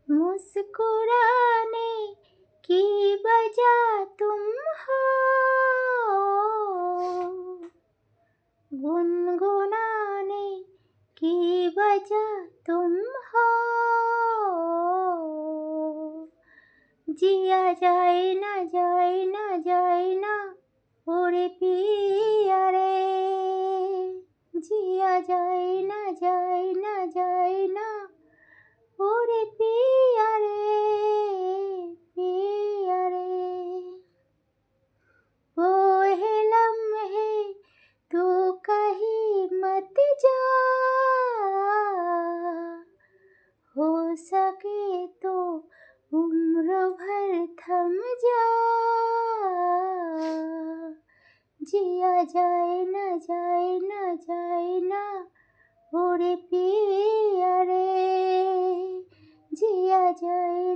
मुस्कुराने की वजह तुम हो, गुनगुनाने की वजह तुम हो। जिया जाए ना ओरे पिया रे, जिया जाए ना ओरे पिया रे। वो है लम्हे तू कहीं मत जा, हो सके तो उम्र भर थम जा। जिया जाए ना ओरे पिया रे, जिया जाए